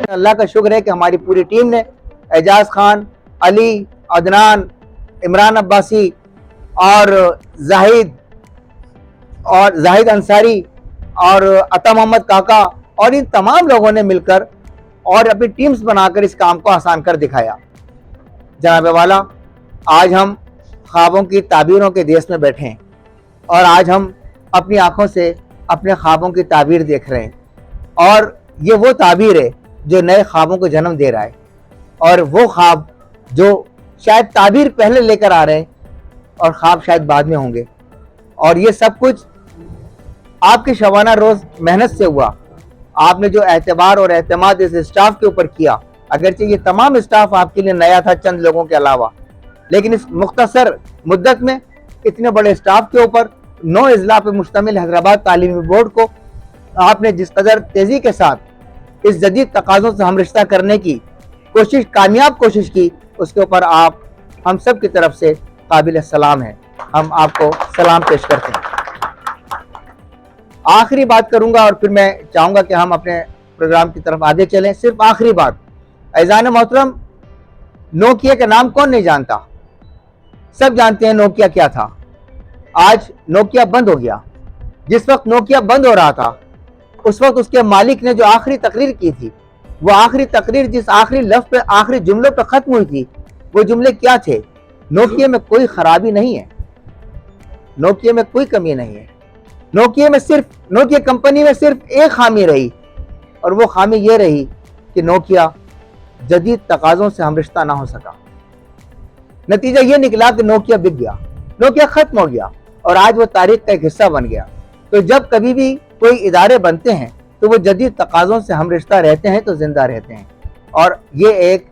अल्लाह का शुक्र है कि हमारी पूरी टीम ने एजाज खान, अली, अदनान, इमरान अब्बासी और जाहिद अंसारी और अता मोहम्मद काका और इन तमाम लोगों ने मिलकर और अपनी टीम्स बनाकर इस काम को आसान कर दिखाया। जनाब वाला, आज हम ख्वाबों की ताबीरों के देश में बैठे हैं और आज हम अपनी आंखों से अपने ख्वाबों की ताबीर देख रहे हैं और ये वो ताबीर है जो नए ख्वाबों को जन्म दे रहा है और वो ख्वाब जो शायद ताबीर पहले लेकर आ रहे हैं और ख्वाब शायद बाद में होंगे। और ये सब कुछ आपके शबाना रोज मेहनत से हुआ। आपने जो एतबार और एतमाद इस स्टाफ के ऊपर किया, अगरचे ये तमाम स्टाफ आपके लिए नया था चंद लोगों के अलावा, लेकिन इस मुख्तसर मुद्दत में इतने बड़े स्टाफ के ऊपर 9 अजला पर मुश्तमिल हैदराबाद तालीमी बोर्ड को आपने जिस कदर तेजी के साथ इस जदीद तकाज़ों से हम रिश्ता करने की कोशिश, कामयाब कोशिश की, उसके ऊपर आप हम सब की तरफ से काबिल सलाम है। हम आपको सलाम पेश करते हैं। आखिरी बात करूंगा और फिर मैं चाहूंगा कि हम अपने प्रोग्राम की तरफ आगे चलें। सिर्फ आखिरी बात, ऐज़ान मोहतरम, नोकिया का नाम कौन नहीं जानता? सब जानते हैं नोकिया क्या था। आज नोकिया बंद हो गया। जिस वक्त नोकिया बंद हो रहा था उस वक्त उसके मालिक ने जो आखिरी तकरीर की थी, वो आखिरी तकरीर जिस आखिरी लफ्ज पे, आखिरी जुमलों पे खत्म हुई थी, वो जुमले क्या थे? नोकिया में कोई खराबी नहीं है, नोकिया में कोई कमी नहीं है, नोकिया कंपनी में सिर्फ एक खामी रही और वो खामी ये रही कि नोकिया जदीद तकाज़ों से हम रिश्ता ना हो सका। नतीजा ये निकला कि नोकिया बिक गया, नोकिया खत्म हो गया और आज वो तारीख का एक हिस्सा बन गया। तो जब कभी भी कोई इदारे बनते हैं तो वो जदीद तकाज़ों से हम रिश्ता रहते हैं तो जिंदा रहते हैं। और ये एक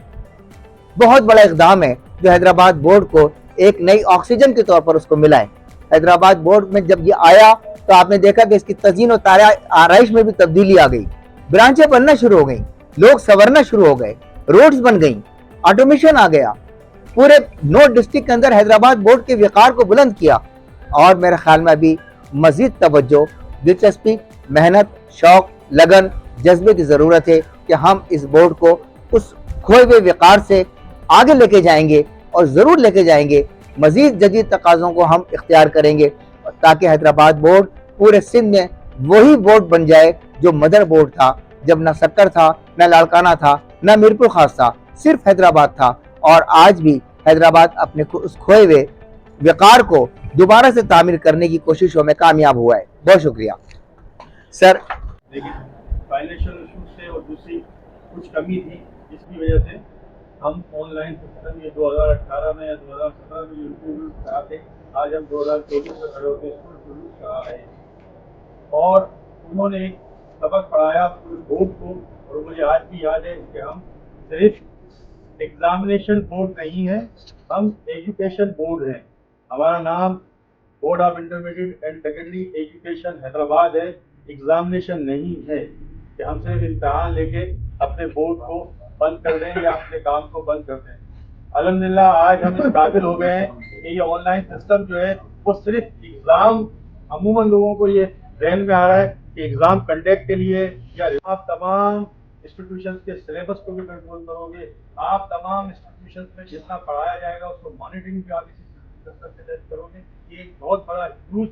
बहुत बड़ा इक़दाम है जो हैदराबाद बोर्ड को एक नई ऑक्सीजन के तौर पर उसको मिला है। हैदराबाद बोर्ड में जब ये आया तो आपने देखा कि इसकी तज़ीन और आराइश में भी तब्दीली आ गई, ब्रांचें बनना शुरू हो गई, लोग संवरना शुरू हो गए, रोड्स बन गई, ऑटोमेशन आ गया, पूरे 9 डिस्ट्रिक्ट के अंदर हैदराबाद बोर्ड के वक़ार को बुलंद किया। और मेरे ख्याल में अभी मजीद तवज्जो, दिलचस्पी, मेहनत, शौक, लगन, जज्बे की ज़रूरत है कि हम इस बोर्ड को उस खोए हुए वक़ार से आगे लेके जाएंगे और ज़रूर लेके जाएंगे। मज़ीद जदीद तकाज़ों को हम इख्तियार करेंगे ताकि हैदराबाद बोर्ड पूरे सिंध में वही बोर्ड बन जाए जो मदर बोर्ड था, जब ना सक्कर था, ना लाड़काना था, ना मीरपुर खास था, सिर्फ हैदराबाद था। और आज भी हैदराबाद अपने उस खोए हुए वक़ार को दोबारा से तामीर करने की कोशिशों में कामयाब हुआ है। बहुत शुक्रिया सर। लेकिन फाइनेंशियल इशू से और दूसरी कुछ कमी थी, जिसकी वजह से हम ऑनलाइन सिस्टम ये 2018 में या 2017 में यूट्यूब कराते, आज हम 2024 में खड़े होकर स्कूल शुरू करा रहे हैं। और उन्होंने एक सबक पढ़ाया पूरे बोर्ड को, और मुझे आज भी याद है कि हम सिर्फ एग्जामिनेशन बोर्ड नहीं है, हम एजुकेशन बोर्ड हैं। हमारा नाम board of intermediate and secondary education Hyderabad है, एग्जामिनेशन नहीं है कि हम सिर्फ इम्तहान लेके अपने बोर्ड को बंद कर दें या अपने काम को बंद कर दें। अल्हम्दुलिल्लाह आज हम इस काबिल हो गए हैं कि ये ऑनलाइन सिस्टम जो है वो सिर्फ एग्ज़ाम, अमूमन लोगों को ये जहन में आ रहा है कि एग्ज़ाम कंडक्ट के लिए या आप तमाम इंस्टीट्यूशन के सिलेबस को भी कंट्रोल करोगे, आप तमाम इंस्टीट्यूशन में जितना पढ़ाया जाएगा उसको मॉनिटरिंग भी आप इसी सिस्टम से करोगे। ये एक बहुत बड़ा ह्यूज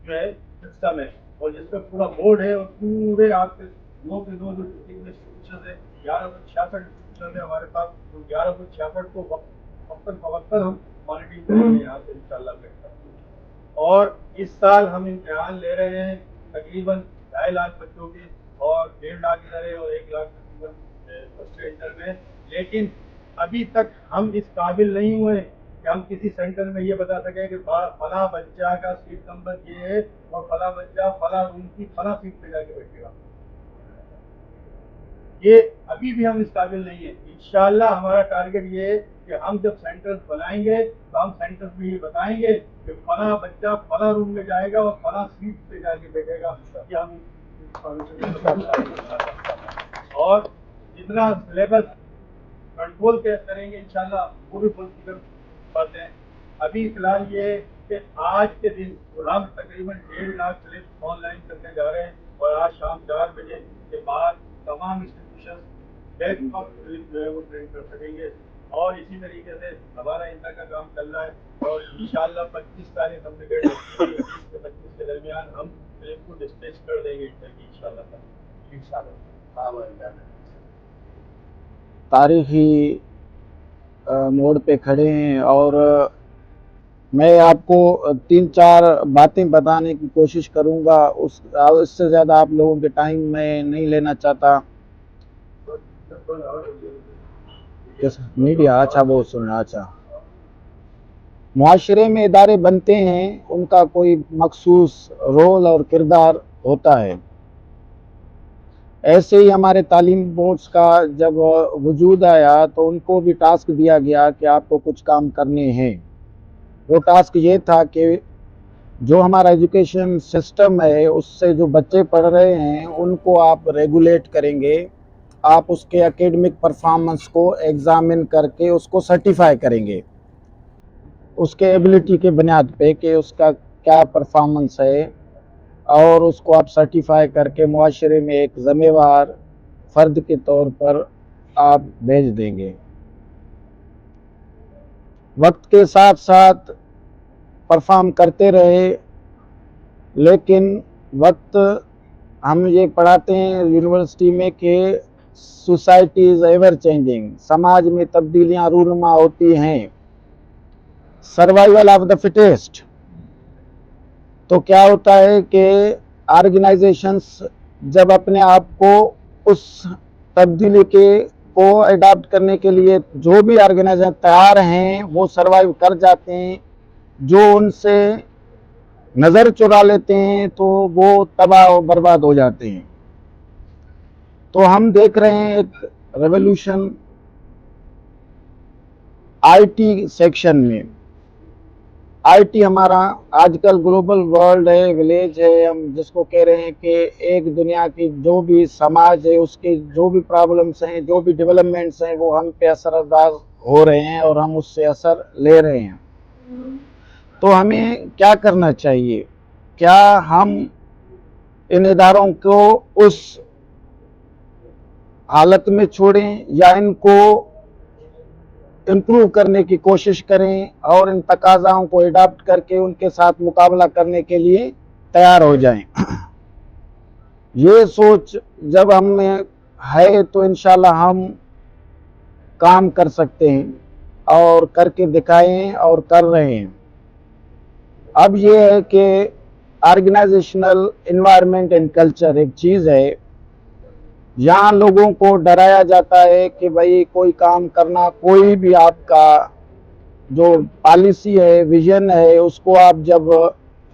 जो है सिस्टम है और जिसमें पूरा बोर्ड है और पूरे आपके 9 के 9 जो इंस्टीट्यूशन है, 1166 इंस्टीट्यूशन है हमारे पास, तो 1166 को वक्त हम मॉनिटरिंग करेंगे यहाँ से इंशाल्लाह बेहतर। और इस साल हम इम्तिहान ले रहे हैं तकरीबन 2.5 लाख बच्चों के, और 1.5 लाख इधर है और 1 लाख तकरीबन फर्स्ट इंटर में। लेकिन अभी तक हम इस काबिल नहीं हुए कि हम किसी सेंटर में ये बता सकें कि फला बच्चा का सीट नंबर ये है और फला बच्चा फला रूम की फला सीट पे जाके बैठेगा। ये अभी भी हम इस काबिल नहीं है। इंशाल्लाह हमारा टारगेट ये है कि हम जब सेंटर्स बनाएंगे तो हम सेंटर्स में ये बताएंगे कि फला बच्चा फला रूम में जाएगा और फला सीट पे जाके बैठेगा। ये हम और जितना सिलेबस कंट्रोल करेंगे इंशाल्लाह वो भी फुल फिगर बातें हैं। अभी फिलहाल ये कि आज के दिन हम तकरीबन 1.5 लाख स्लिप ऑनलाइन करने जा रहे हैं और आज शाम 4 बजे के बाद तमाम इंस्टीट्यूशन डेस्क ऑफ जो है वो ट्रेन कर सकेंगे। और इसी तरीके से हमारा इनका का काम चल रहा है और इंशाल्लाह 25 तारीख हमने 25 से 25 के दरमियान हम ट्रेन को डिस्पैच कर देंगे इंशाल्लाह। तारीखी मोड़ पे खड़े हैं और मैं आपको 3-4 बातें बताने की कोशिश करूंगा। इससे ज़्यादा आप लोगों के टाइम मैं नहीं लेना चाहता। मीडिया अच्छा बहुत सुनना अच्छा। मुआशरे में इदारे बनते हैं, उनका कोई मखसूस रोल और किरदार होता है। ऐसे ही हमारे तालीम बोर्ड्स का जब वजूद आया तो उनको भी टास्क दिया गया कि आपको कुछ काम करने हैं। वो टास्क ये था कि जो हमारा एजुकेशन सिस्टम है उससे जो बच्चे पढ़ रहे हैं उनको आप रेगुलेट करेंगे, आप उसके एकेडमिक परफॉर्मेंस को एग्जामिन करके उसको सर्टिफाई करेंगे उसके एबिलिटी के बुनियाद पे कि उसका क्या परफॉर्मेंस है, और उसको आप सर्टिफाई करके मुआशरे में एक ज़िम्मेवार फ़र्द के तौर पर आप भेज देंगे। वक्त के साथ साथ परफॉर्म करते रहे, लेकिन वक्त हम ये पढ़ाते हैं यूनिवर्सिटी में कि सोसाइटी इज़ एवर चेंजिंग, समाज में तब्दीलियाँ रूनुमा होती हैं, सर्वाइवल ऑफ द फिटेस्ट। तो क्या होता है कि ऑर्गेनाइजेशंस जब अपने आप को उस तब्दीली को अडॉप्ट करने के लिए जो भी ऑर्गेनाइजेशन तैयार हैं वो सरवाइव कर जाते हैं, जो उनसे नज़र चुरा लेते हैं तो वो तबाह और बर्बाद हो जाते हैं। तो हम देख रहे हैं एक रेवोल्यूशन आईटी सेक्शन में। आईटी हमारा आजकल ग्लोबल वर्ल्ड है, विलेज है, हम जिसको कह रहे हैं कि एक दुनिया की जो भी समाज है उसके जो भी प्रॉब्लम्स हैं, जो भी डेवलपमेंट्स हैं वो हम पे असरअंदाज हो रहे हैं और हम उससे असर ले रहे हैं। तो हमें क्या करना चाहिए? क्या हम इन इदारों को उस हालत में छोड़ें या इनको इम्प्रूव करने की कोशिश करें और इन तकाज़ाओं को अडॉप्ट करके उनके साथ मुकाबला करने के लिए तैयार हो जाएं? ये सोच जब हम में है तो इंशाल्लाह हम काम कर सकते हैं और करके दिखाएं और कर रहे हैं। अब ये है कि ऑर्गेनाइजेशनल एनवायरनमेंट एंड कल्चर एक चीज़ है, यहाँ लोगों को डराया जाता है कि भाई कोई काम करना, कोई भी आपका जो पॉलिसी है, विजन है, उसको आप जब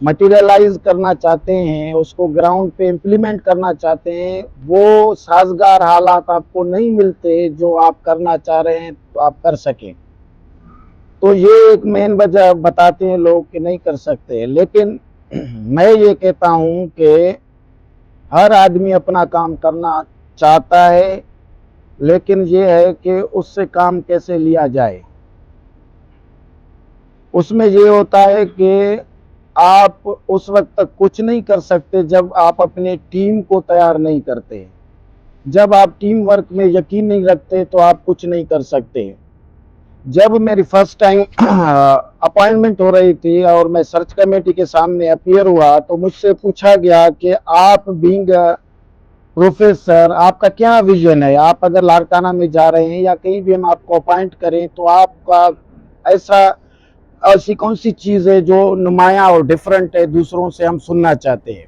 मटेरियलाइज करना चाहते हैं, उसको ग्राउंड पे इम्प्लीमेंट करना चाहते हैं, वो साजगार हालात आपको नहीं मिलते जो आप करना चाह रहे हैं तो आप कर सकें। तो ये एक मेन वजह बताते हैं लोग कि नहीं कर सकते। लेकिन मैं ये कहता हूँ कि हर आदमी अपना काम करना चाहता है, लेकिन ये है कि उससे काम कैसे लिया जाए। उसमें ये होता है कि आप उस वक्त तक कुछ नहीं कर सकते जब आप अपने टीम को तैयार नहीं करते। जब आप टीम वर्क में यकीन नहीं रखते तो आप कुछ नहीं कर सकते। जब मेरी फर्स्ट टाइम अपॉइंटमेंट हो रही थी और मैं सर्च कमेटी के सामने अपीयर हुआ तो मुझसे पूछा गया कि आप बीइंग प्रोफेसर आपका क्या विजन है, आप अगर लाड़काना में जा रहे हैं या कहीं भी हम आपको अपॉइंट करें तो आपका ऐसी कौन सी चीज़ है जो नुमाया और डिफरेंट है, दूसरों से हम सुनना चाहते हैं।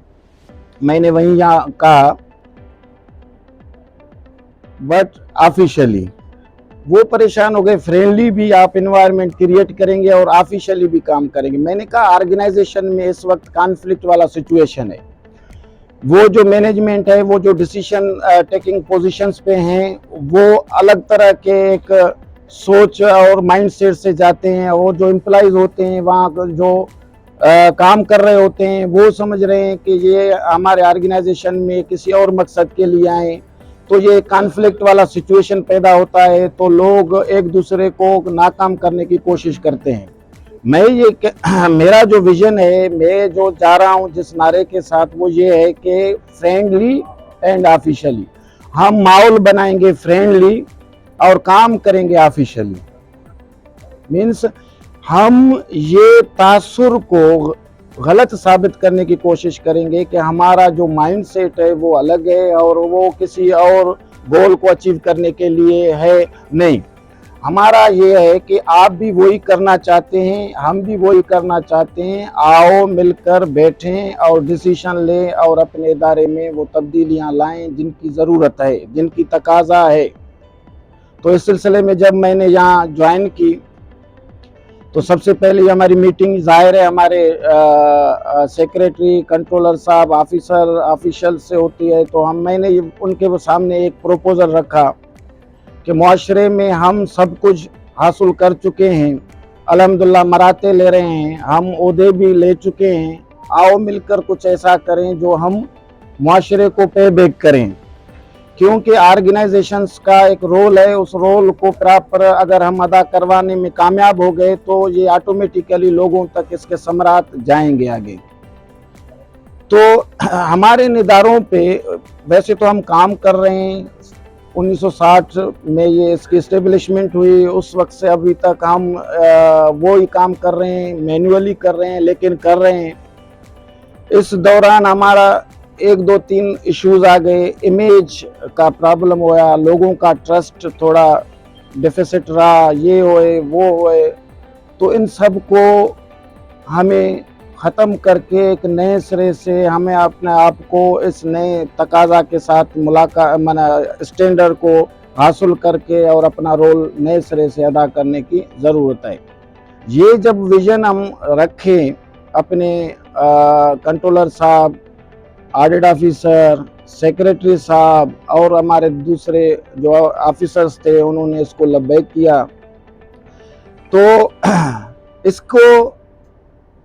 मैंने वहीं यहाँ कहा, बट ऑफिशियली वो परेशान हो गए। फ्रेंडली भी आप इन्वायरमेंट क्रिएट करेंगे और ऑफिशियली भी काम करेंगे। मैंने कहा ऑर्गेनाइजेशन में इस वक्त कॉन्फ्लिक्ट वाला सिचुएशन है। वो जो मैनेजमेंट है, वो जो डिसीजन टेकिंग पोजीशंस पे हैं, वो अलग तरह के एक सोच और माइंडसेट से जाते हैं, और जो एम्प्लॉइज होते हैं वहाँ जो काम कर रहे होते हैं वो समझ रहे हैं कि ये हमारे ऑर्गेनाइजेशन में किसी और मकसद के लिए आए। तो ये कॉन्फ्लिक्ट वाला सिचुएशन पैदा होता है, तो लोग एक दूसरे को नाकाम करने की कोशिश करते हैं। मेरा जो विजन है, मैं जो जा रहा हूँ जिस नारे के साथ, वो ये है कि फ्रेंडली एंड ऑफिशियली। हम माहौल बनाएंगे फ्रेंडली और काम करेंगे ऑफिशियली। मीन्स हम ये तासुर को गलत साबित करने की कोशिश करेंगे कि हमारा जो माइंडसेट है वो अलग है और वो किसी और गोल को अचीव करने के लिए है। नहीं, हमारा ये है कि आप भी वही करना चाहते हैं, हम भी वही करना चाहते हैं। आओ मिलकर बैठें और डिसीजन लें और अपने इदारे में वो तब्दीलियां लाएं जिनकी ज़रूरत है, जिनकी तकाजा है। तो इस सिलसिले में जब मैंने यहाँ ज्वाइन की तो सबसे पहले हमारी मीटिंग ज़ाहिर है हमारे सेक्रेटरी, कंट्रोलर साहब, ऑफिशियल से होती है। तो मैंने उनके सामने एक प्रपोजल रखा कि मुआशरे में हम सब कुछ हासिल कर चुके हैं, अल्हम्दुलिल्लाह मराते ले रहे हैं, हम ओहदे भी ले चुके हैं। आओ मिलकर कुछ ऐसा करें जो हम मुआशरे को पे बैक करें, क्योंकि ऑर्गेनाइजेशंस का एक रोल है, उस रोल को प्रॉपर अगर हम अदा करवाने में कामयाब हो गए तो ये ऑटोमेटिकली लोगों तक इसके समरात जाएंगे आगे। तो हमारे निदारों पे वैसे तो हम काम कर रहे हैं, 1960 में ये इसकी इस्टेब्लिशमेंट हुई, उस वक्त से अभी तक हम वो ही काम कर रहे हैं, मैन्युअली कर रहे हैं, लेकिन कर रहे हैं। इस दौरान हमारा 1 2 3 इश्यूज आ गए, इमेज का प्रॉब्लम हुआ, लोगों का ट्रस्ट थोड़ा डिफिसिट रहा, ये होए वो होए। तो इन सब को हमें ख़त्म करके एक नए सिरे से हमें अपने आप को इस नए तकाजा के साथ स्टैंडर्ड को हासिल करके और अपना रोल नए सिरे से अदा करने की ज़रूरत है। ये जब विज़न हम रखें, अपने कंट्रोलर साहब, ऑडिट ऑफिसर, सेक्रेटरी साहब और हमारे दूसरे जो ऑफिसर्स थे, उन्होंने इसको लब्बैक किया। तो इसको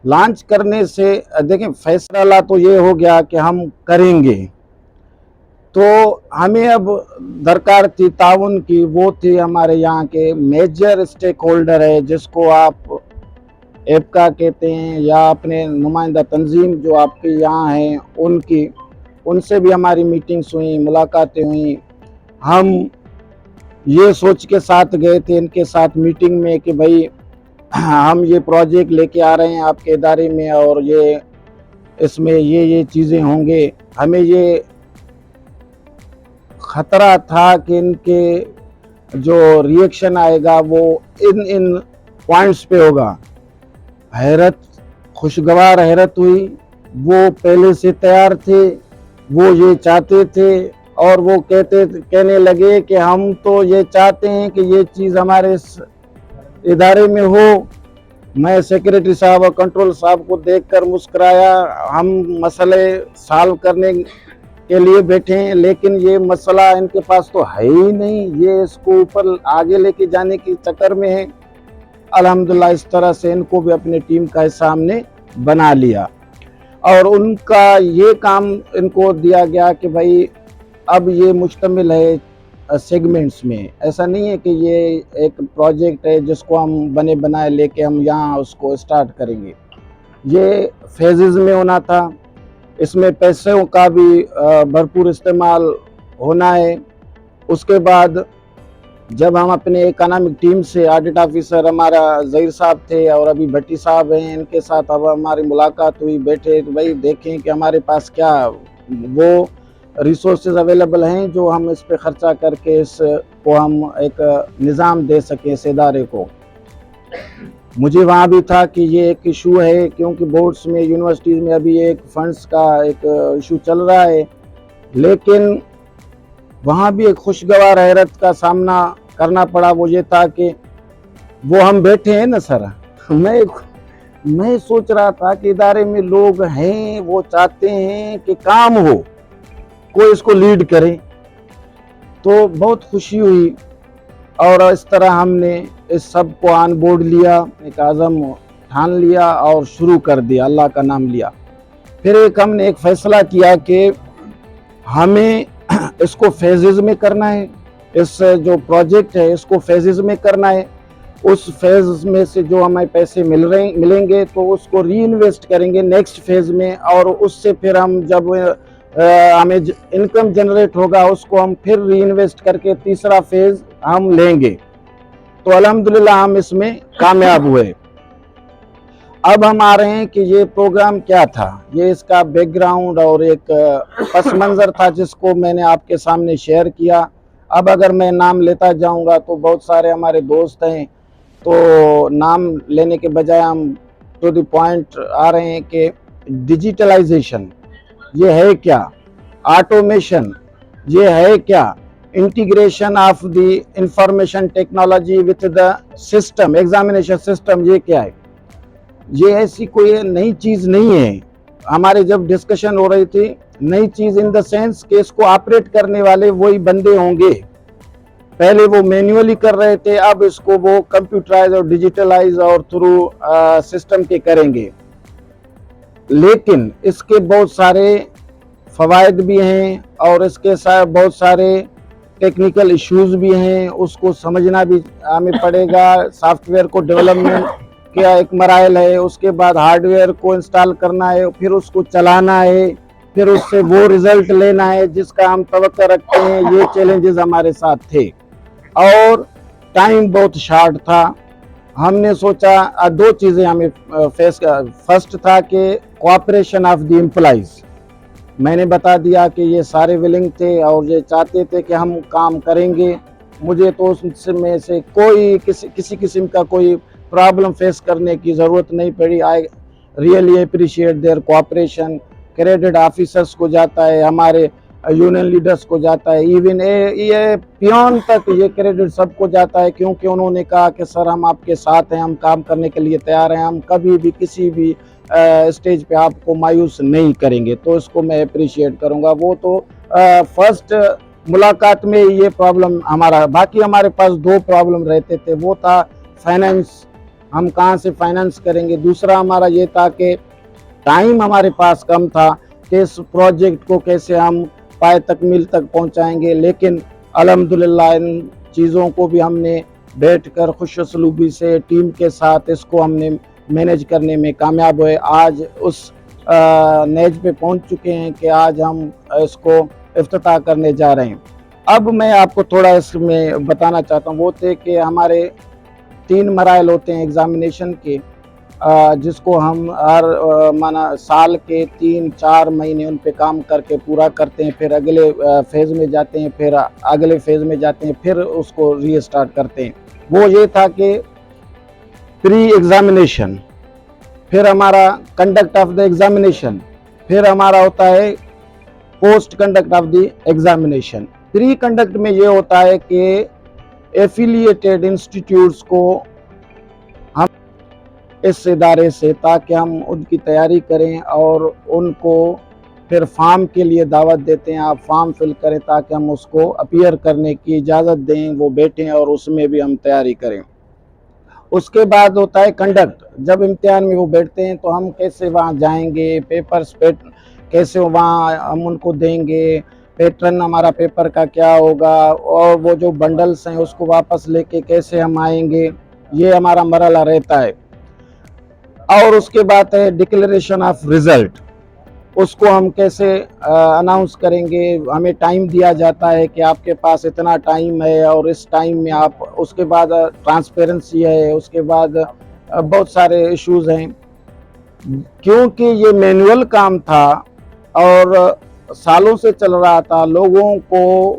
लॉन्च करने से देखें फैसला तो ये हो गया कि हम करेंगे। तो हमें अब दरकार थी ताउन की, वो थी हमारे यहाँ के मेजर स्टेक होल्डर है, जिसको आप एपका कहते हैं या अपने नुमाइंदा तंजीम जो आपके यहाँ हैं उनसे भी हमारी मीटिंग्स हुई, मुलाकातें हुई। हम ये सोच के साथ गए थे इनके साथ मीटिंग में कि भाई हम ये प्रोजेक्ट लेके आ रहे हैं आपके इदारे में और ये इसमें ये चीज़ें होंगे। हमें ये ख़तरा था कि इनके जो रिएक्शन आएगा वो इन पॉइंट्स पे होगा। हैरत, खुशगवार हैरत हुई। वो पहले से तैयार थे, वो ये चाहते थे और वो कहने लगे कि हम तो ये चाहते हैं कि ये चीज़ हमारे इदारे में हो। मैं सेक्रेटरी साहब और कंट्रोल साहब को देखकर मुस्कुराया। हम मसले सॉल्व करने के लिए बैठे हैं, लेकिन ये मसला इनके पास तो है ही नहीं, ये इसको ऊपर आगे लेके जाने के चक्कर में है। अल्हम्दुलिल्लाह इस तरह से इनको भी अपनी टीम का हिस्सा हमने बना लिया और उनका ये काम इनको दिया गया कि भाई अब ये मुश्तमिल है सेगमेंट्स में। ऐसा नहीं है कि ये एक प्रोजेक्ट है जिसको हम बने बनाए लेके हम यहाँ उसको स्टार्ट करेंगे। ये फेजेस में होना था, इसमें पैसों का भी भरपूर इस्तेमाल होना है। उसके बाद जब हम अपने इकोनॉमिक टीम से, ऑडिट ऑफिसर हमारा ज़हीर साहब थे और अभी भट्टी साहब हैं, इनके साथ अब हमारी मुलाकात हुई, बैठे तो भाई देखें कि हमारे पास क्या वो रिसोर्सेज अवेलेबल हैं जो हम इस पे ख़र्चा करके इसको हम एक निज़ाम दे सकें इस इदारे को। मुझे वहाँ भी था कि ये एक इशू है, क्योंकि बोर्ड्स में, यूनिवर्सिटीज़ में अभी एक फंड्स का एक इशू चल रहा है, लेकिन वहाँ भी एक खुशगवार हैरत का सामना करना पड़ा। वो ये था कि वो हम बैठे हैं ना सर, मैं सोच रहा था कि इदारे में लोग हैं, वो चाहते हैं कि काम हो, कोई इसको लीड करे। तो बहुत खुशी हुई और इस तरह हमने इस सब को ऑन बोर्ड लिया, एक आज़म ठान लिया और शुरू कर दिया, अल्लाह का नाम लिया। फिर हमने एक फ़ैसला किया कि हमें इसको फेजेस में करना है, इस जो प्रोजेक्ट है इसको फेजेस में करना है। उस फेज में से जो हमें पैसे मिलेंगे तो उसको री इन्वेस्ट करेंगे नेक्स्ट फेज में, और उससे फिर हम जब हमें इनकम जनरेट होगा उसको हम फिर री इन्वेस्ट करके तीसरा फेज हम लेंगे। तो अल्हम्दुलिल्लाह हम इसमें कामयाब हुए। अब हम आ रहे हैं कि ये प्रोग्राम क्या था, ये इसका बैकग्राउंड और एक पस मंज़र था जिसको मैंने आपके सामने शेयर किया। अब अगर मैं नाम लेता जाऊंगा तो बहुत सारे हमारे दोस्त हैं, तो नाम लेने के बजाय हम टू द पॉइंट आ रहे हैं कि डिजिटलाइजेशन ये है क्या, ऑटोमेशन ये है क्या, integration of the information technology with the system, examination system ये क्या है। ये ऐसी कोई नई चीज़ नहीं है। हमारे जब डिस्कशन हो रही थी, नई चीज़ इन द सेंस कि इसको ऑपरेट करने वाले वही बंदे होंगे। पहले वो मैन्युअली कर रहे थे, अब इसको वो कंप्यूटराइज और डिजिटलाइज और थ्रू सिस्टम के करेंगे। लेकिन इसके बहुत सारे फ़वाइद भी हैं और इसके साथ बहुत सारे टेक्निकल इश्यूज भी हैं, उसको समझना भी हमें पड़ेगा। सॉफ्टवेयर को डेवलपमेंट क्या एक मराइल है, उसके बाद हार्डवेयर को इंस्टॉल करना है, फिर उसको चलाना है, फिर उससे वो रिजल्ट लेना है जिसका हम तवक्को रखते हैं। ये चैलेंजेस हमारे साथ थे और टाइम बहुत शॉर्ट था। हमने सोचा दो चीज़ें हमें फेस, फर्स्ट था कि कोऑपरेशन ऑफ द एम्प्लॉइज। मैंने बता दिया कि ये सारे विलिंग थे और ये चाहते थे कि हम काम करेंगे। मुझे तो उसमें से कोई किसी किस्म का कोई प्रॉब्लम फेस करने की ज़रूरत नहीं पड़ी। I really appreciate their cooperation. Credit officers को जाता है, हमारे यूनियन लीडर्स को जाता है, इवन ये पियोन तक ये क्रेडिट सबको जाता है, क्योंकि उन्होंने कहा कि सर हम आपके साथ हैं, हम काम करने के लिए तैयार हैं, हम कभी भी किसी भी स्टेज पे आपको मायूस नहीं करेंगे। तो इसको मैं अप्रिशिएट करूँगा। वो तो फर्स्ट मुलाकात में ये प्रॉब्लम हमारा, बाकी हमारे पास दो प्रॉब्लम रहते थे। वो था फाइनेंस, हम कहाँ से फाइनेंस करेंगे। दूसरा हमारा ये था कि टाइम हमारे पास कम था कि इस प्रोजेक्ट को कैसे हम पाए तकमील तक पहुँचाएंगे। लेकिन अल्हम्दुलिल्लाह इन चीज़ों को भी हमने बैठकर खुशसलूबी से टीम के साथ इसको हमने मैनेज करने में कामयाब हुए। आज उस नेज पे पहुंच चुके हैं कि आज हम इसको इफ्तिताह करने जा रहे हैं। अब मैं आपको थोड़ा इसमें बताना चाहता हूँ। वो थे कि हमारे 3 मराइल होते हैं एग्ज़ामिनेशन के, जिसको हम हर माना साल के 3-4 महीने उन पे काम करके पूरा करते हैं, फिर अगले फेज़ में जाते हैं, फिर अगले फेज़ में जाते हैं, फिर उसको रीस्टार्ट करते हैं। वो ये था कि प्री एग्जामिनेशन, फिर हमारा कंडक्ट ऑफ द एग्जामिनेशन, फिर हमारा होता है post conduct of the examination. Pre conduct में ये होता है कि एफिलिएटेड इंस्टीट्यूट्स को हम इस इदारे से, ताकि हम उनकी तैयारी करें और उनको फिर फॉर्म के लिए दावत देते हैं, आप फॉर्म फिल करें ताकि हम उसको अपीयर करने की इजाज़त दें, वो बैठें और उसमें भी हम तैयारी करें। उसके बाद होता है कंडक्ट। जब इम्तिहान में वो बैठते हैं तो हम कैसे वहाँ जाएंगे, पेपर्स पे कैसे वहाँ हम उनको देंगे, पैटर्न हमारा पेपर का क्या होगा, और वो जो बंडल्स हैं उसको वापस लेके कैसे हम आएंगे, ये हमारा मरहला रहता है। और उसके बाद है डिक्लेरेशन ऑफ रिज़ल्ट, उसको हम कैसे अनाउंस करेंगे। हमें टाइम दिया जाता है कि आपके पास इतना टाइम है और इस टाइम में आप, उसके बाद ट्रांसपेरेंसी है, उसके बाद बहुत सारे इश्यूज हैं। क्योंकि ये मैनुअल काम था और सालों से चल रहा था, लोगों को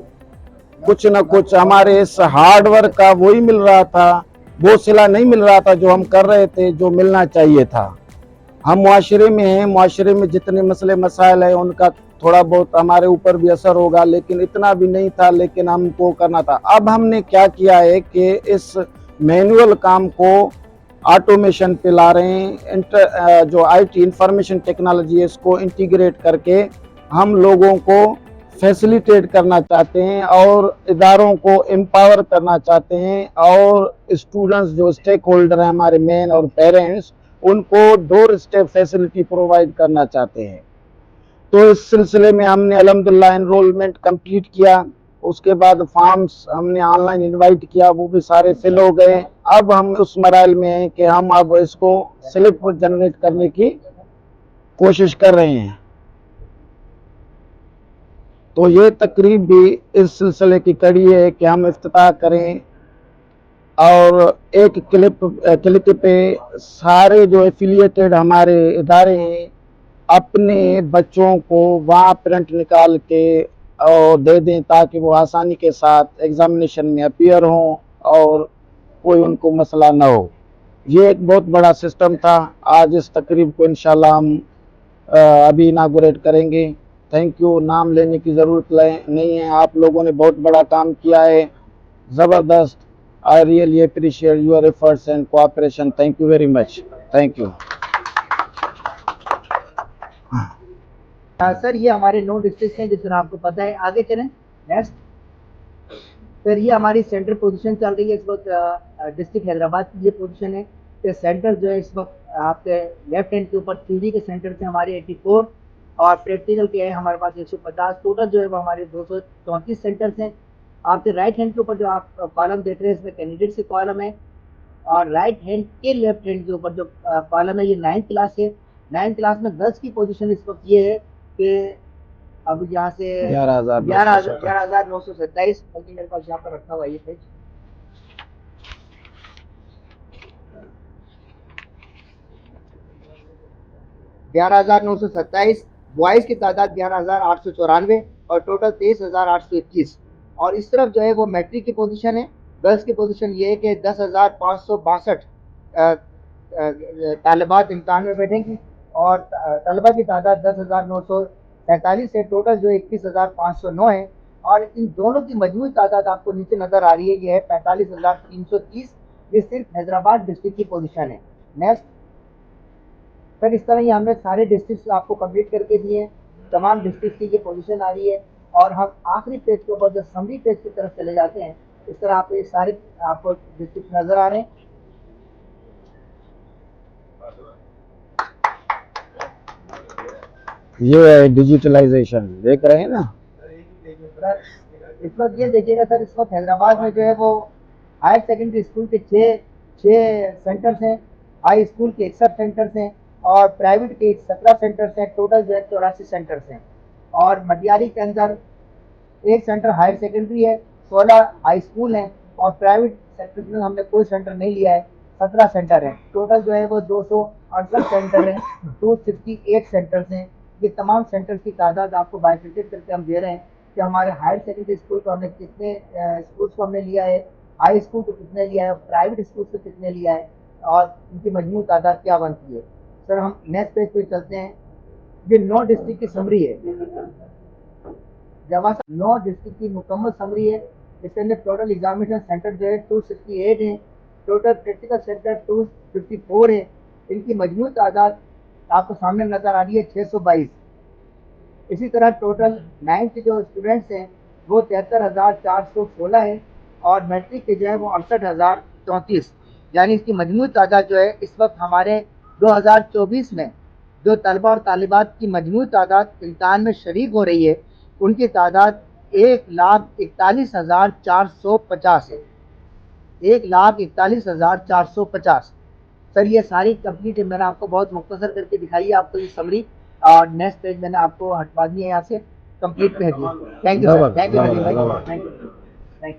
कुछ ना कुछ हमारे इस हार्ड वर्क का वही मिल रहा था, वो सिला नहीं मिल रहा था जो हम कर रहे थे, जो मिलना चाहिए था। हम मुआशरे में हैं, मुआशरे में जितने मसले मसाइल हैं उनका थोड़ा बहुत हमारे ऊपर भी असर होगा, लेकिन इतना भी नहीं था, लेकिन हमको करना था। अब हमने क्या किया है कि इस मैनुअल काम को ऑटोमेशन पे ला रहे हैं। जो आईटी इंफॉर्मेशन टेक्नोलॉजी है इसको इंटीग्रेट करके हम लोगों को फैसिलिटेट करना चाहते हैं और इदारों को एम्पावर करना चाहते हैं, और स्टूडेंट्स जो स्टेक होल्डर हैं हमारे मेन और पेरेंट्स, उनको डोर स्टेप फैसिलिटी प्रोवाइड करना चाहते हैं। तो इस सिलसिले में हमने अल्हम्दुलिल्लाह एनरोलमेंट कंप्लीट किया। उसके बाद फॉर्म्स हमने ऑनलाइन इनवाइट किया, वो भी सारे फिल हो गए। अब हम उस मराइल में हैं कि हम अब इसको स्लिप जनरेट करने की कोशिश कर रहे हैं। तो ये तकरीब भी इस सिलसिले की कड़ी है कि हम इफ्तिताह करें और एक क्लिक पे सारे जो एफिलिएटेड हमारे इदारे हैं अपने बच्चों को वहाँ प्रिंट निकाल के और दे दें ताकि वो आसानी के साथ एग्जामिनेशन में अपीयर हों और कोई उनको मसला ना हो। ये एक बहुत बड़ा सिस्टम था। आज इस तकरीब को इंशाल्लाह हम अभी इनागुरेट करेंगे। Thank you. नाम लेने की ज़रूरत नहीं है, आप लोगों ने बहुत बड़ा काम किया है, ज़बरदस्त। I really appreciate your efforts and cooperation. Thank you very much. Thank you. Sir ये हमारे 9 डिस्ट्रिक्ट हैं, जिस तरह आपको पता है। आगे चलें नेक्स्ट। सर ये हमारी सेंटर पोजीशन चल रही है इस वक्त। डिस्ट्रिक्ट हैदराबाद की ये पोजीशन है कि सेंटर जो है इस वक्त आपके लेफ्ट हैंड के ऊपर थ्योरी के सेंटर से हमारे 84 और प्रैक्टिकल के है हमारे पास 150। टोटल जो है वो हमारे 234 सेंटर्स हैं। आपके राइट हैंड के ऊपर जो आप कॉलम देख रहे हैं इसमें कैंडिडेट से कॉलम है, और राइट हैंड के लेफ्ट हैंड के ऊपर जो कॉलम है ये 9th क्लास है। 9th क्लास में 10 की पोजीशन इस वक्त ये है कि अब यहाँ से 11,927, बल्कि मेरे पास यहाँ पर रखा हुआ ये पेज 11,927। बॉयज की तादाद 11,894 और टोटल 23,821। और इस तरफ जो है वो मैट्रिक की पोजीशन है। गर्ल्स की पोजीशन ये है कि 10,562 तालिबात इम्तहान में बैठेंगी, और तलबा की तादाद 10,943 है। टोटल जो 21,509 है। और इन दोनों की मजमूई तादाद आपको नीचे नजर आ रही है, ये है 45,330। ये सिर्फ हैदराबाद डिस्ट्रिक्ट की पोजीशन है। नेक्स्ट सर, इस तरह ही हमने सारे डिस्ट्रिक्ट आपको कंप्लीट करके दिए हैं। तमाम डिस्ट्रिक्ट की ये पोजीशन आ रही है, और हम आखिरी पेज के ऊपर जब समरी पेज की तरफ चले जाते हैं, इस तरह आपको ये सारे आपको डिस्ट्रिक्ट नजर आ रहे हैं। ये है डिजिटलाइजेशन, देख रहे हैं ना। सर इस वक्त ये देखिएगा सर, इस वक्त हैदराबाद में जो है वो हायर सेकेंडरी स्कूल के छः सेंटर्स हैं, हाई स्कूल के 61 सेंटर्स हैं, और प्राइवेट के 17 सेंटर्स हैं। टोटल जो है 84 सेंटर्स हैं। और मटियाली के अंदर एक सेंटर हायर सेकेंडरी है, 16 हाई स्कूल हैं, और प्राइवेट सेक्टर में हमने कोई सेंटर नहीं लिया है। 17 सेंटर हैं। टोटल जो है वो 268 सेंटर हैं, 268 सेंटर्स हैं। ये तमाम सेंटर्स की तादाद आपको बाइफिकेट करके हम दे रहे हैं कि हमारे हायर सेकेंडरी स्कूल को हमने कितने स्कूल्स को हमने लिया है, हाई स्कूल को कितने लिया है, प्राइवेट स्कूल को कितने लिया है, और उनकी मजमू तादाद क्या बनती है। सर हम नेक्स्ट पेज पे चलते हैं। ये 9 डिस्ट्रिक्ट की समरी है। जब 9 डिस्ट्रिक्ट की मुकम्मल समरी है। इसके अंदर टोटल एग्जामिनेशन सेंटर जो है 268 है, टोटल प्रैक्टिकल सेंटर 254 है। इनकी मजमू तादाद आपको सामने नजर आ रही है 622। इसी तरह टोटल 9th के जो स्टूडेंट्स हैं वो 73,416 है, और मैट्रिक के जो है वो 68,034। यानी इसकी मजमू तादाद जो है इस वक्त हमारे 2024 में जो तलबा और तालिबात की मजमू तादाद इम्तहान में शरीक हो रही है, उनकी तादाद 1,41,450 है। 1,41,450। सर ये सारी कंप्लीट है, मैंने आपको बहुत मुख्तसर करके दिखाई है आपको ये समरी। और नेक्स्ट पेज मैंने आपको हटवा दिया है यहाँ से, कंप्लीट पे है। Thank you sir, thank you Nazim भाई, thank you, thank you.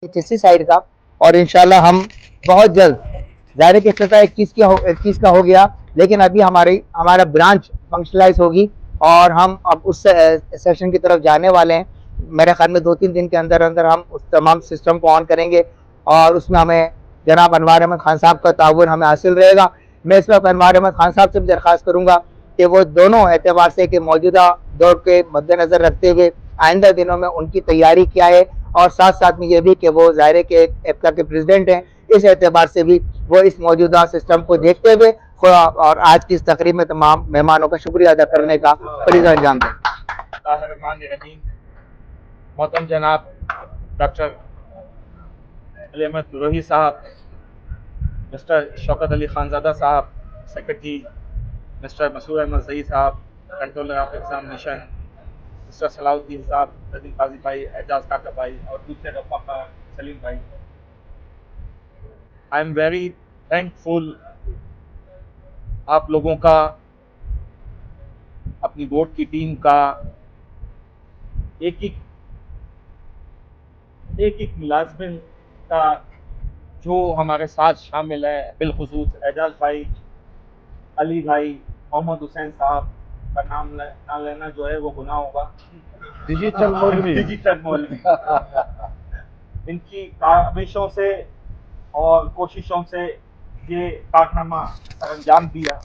HSC side का, और इंशाल्लाह हम बहुत जल्द, ज़ाहिर है कि इफ्तिताह 21 का हो गया, लेकिन अभी हमारा ब्रांच फंक्शनलाइज होगी और हम अब उस सेशन की तरफ जाने वाले हैं। मेरे ख्याल में 2-3 दिन के अंदर अंदर हम उस तमाम सिस्टम को ऑन करेंगे और उसमें हमें जनाब अनवार अहमद खान साहब का ताउन हमें हासिल रहेगा। मैं इस वक्त अनवार अहमद खान साहब से भी दरख्वास्त करूँगा कि वो दोनों एतबार से कि मौजूदा दौर के मद्देनज़र रखते हुए आइंदा दिनों में उनकी तैयारी क्या है, और साथ साथ में ये भी कि वो ज़ाहिर है कि एप्का के प्रेसिडेंट हैं, इस एतबार से भी वो इस मौजूदा सिस्टम को देखते हुए और आज की इस तकरीब में तमाम मेहमानों का शुक्रिया अदा करने का फरीज़ा अंजाम दें। मोहतरम जनाब डॉक्टर अली अहमद रोही साहब, मिस्टर शौकत अली खानज़ादा साहब सेक्रेटरी, मिस्टर मसूर Ahmad Saeed Sahab controller of examination, mister Salauddin Sahab, Radeen काजी भाई, एजाज काका भाई और दूसरे रफाका सलीम भाई, आई एम वेरी थैंकफुल आप लोगों का, अपनी बोर्ड की टीम का, एक एक मुलाजमिन का जो हमारे साथ शामिल है, बिलखुसूस एजाज भाई, अली भाई, मोहम्मद हुसैन साहब का नाम ना लेना जो है वो गुनाह होगा। डिजिटल मौलवी इनकी काविशों से और कोशिशों से ये कारनामा अंजाम दिया।